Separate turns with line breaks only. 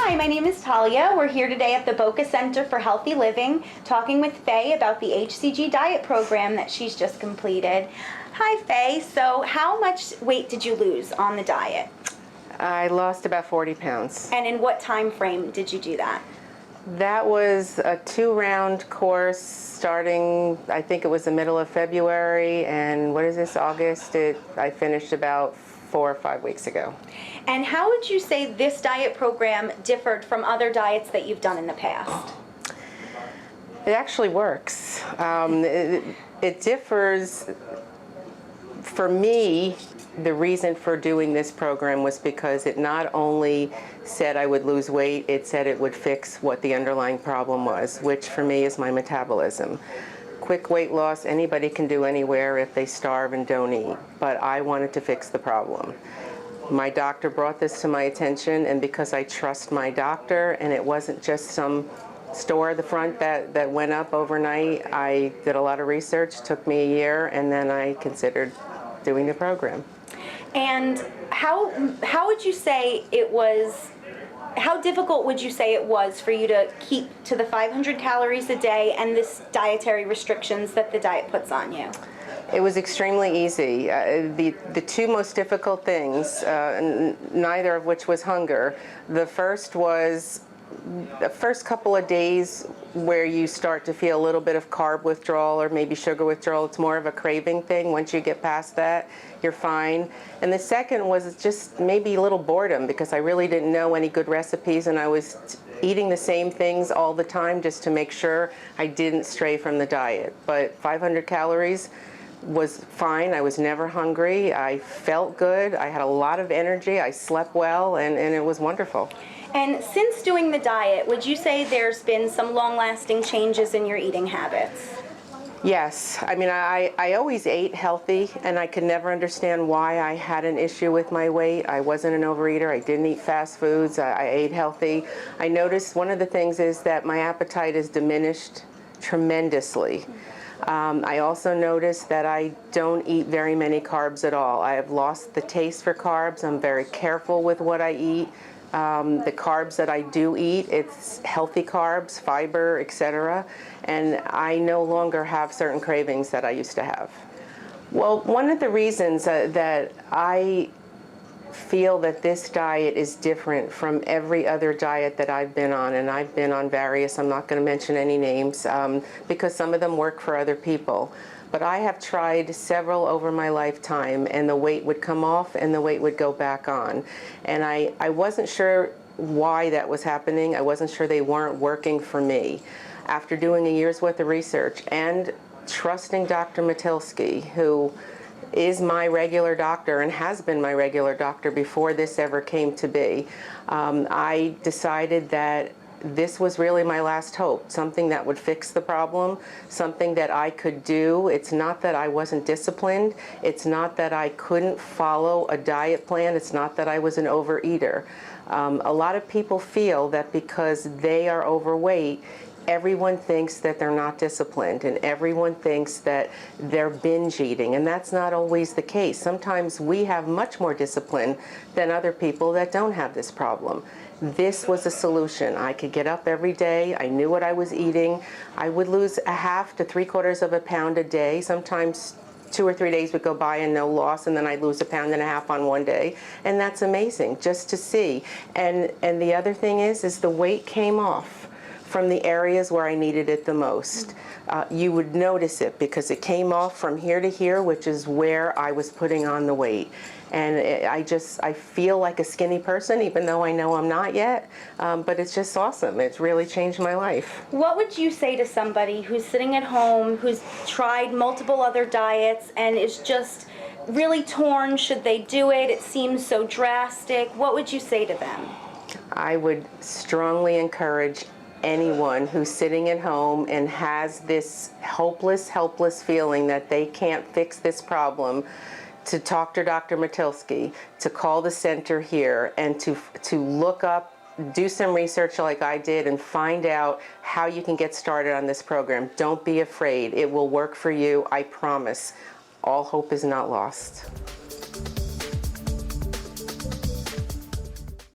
Hi, my name is Talia. We're here today at the Boca Center for Healthy Living talking with Faye about the HCG Diet program that she's just completed. Hi Faye, so how much weight did you lose on the diet?
I lost about 40 pounds.
And in what time frame did you do that?
That was a 2-round course starting, I think it was the middle of February, and what is this, August? I finished about 4 or 5 weeks ago.
And how would you say this diet program differed from other diets that you've done in the past?
It actually works. It differs. For me, the reason for doing this program was because it not only said I would lose weight, it said it would fix what the underlying problem was, which for me is my metabolism. Quick weight loss, anybody can do anywhere if they starve and don't eat, but I wanted to fix the problem. My doctor brought this to my attention, and because I trust my doctor, and it wasn't just some store at the front that went up overnight, I did a lot of research, took me a year, and then I considered doing the program.
And how would you say it was, how difficult would you say it was for you to keep to the 500 calories a day and this dietary restrictions that the diet puts on you?
It was extremely easy. The two most difficult things, neither of which was hunger. The first was the first couple of days where you start to feel a little bit of carb withdrawal or maybe sugar withdrawal. It's more of a craving thing. Once you get past that, you're fine. And the second was just maybe a little boredom, because I really didn't know any good recipes, and I was eating the same things all the time just to make sure I didn't stray from the diet. But 500 calories was fine. I was never hungry. I felt good. I had a lot of energy. I slept well, and it was wonderful.
And since doing the diet, would you say there's been some long-lasting changes in your eating habits?
Yes. I mean, I always ate healthy, and I could never understand why I had an issue with my weight. I wasn't an overeater. I didn't eat fast foods. I ate healthy. I noticed one of the things is that my appetite is diminished tremendously. I also noticed that I don't eat very many carbs at all. I have lost the taste for carbs. I'm very careful with what I eat. The carbs that I do eat, it's healthy carbs, fiber, etc. And I no longer have certain cravings that I used to have. Well, one of the reasons that I feel that this diet is different from every other diet that I've been on, and I've been on various, I'm not going to mention any names, because some of them work for other people. But I have tried several over my lifetime, and the weight would come off and the weight would go back on. And I wasn't sure why that was happening. I wasn't sure they weren't working for me. After doing a year's worth of research and trusting Dr. Matilsky, who is my regular doctor and has been my regular doctor before this ever came to be, I decided that this was really my last hope, something that would fix the problem, something that I could do. It's not that I wasn't disciplined. It's not that I couldn't follow a diet plan. It's not that I was an overeater. A lot of people feel that because they are overweight, everyone thinks that they're not disciplined, and everyone thinks that they're binge eating, and that's not always the case. Sometimes we have much more discipline than other people that don't have this problem. This was a solution. I could get up every day. I knew what I was eating. I would lose a half to 3/4 of a pound a day. Sometimes 2 or 3 days would go by and no loss, and then I'd lose 1.5 pounds on one day. And that's amazing just to see. And the other thing is the weight came off from the areas where I needed it the most. You would notice it because it came off from here to here, which is where I was putting on the weight. And I feel like a skinny person, even though I know I'm not yet, but it's just awesome. It's really changed my life.
What would you say to somebody who's sitting at home, who's tried multiple other diets and is just really torn? Should they do it? It seems so drastic. What would you say to them?
I would strongly encourage anyone who's sitting at home and has this hopeless, helpless feeling that they can't fix this problem to talk to Dr. Matilsky, to call the center here, and to look up, do some research like I did, and find out how you can get started on this program. Don't be afraid. It will work for you, I promise. All hope is not lost.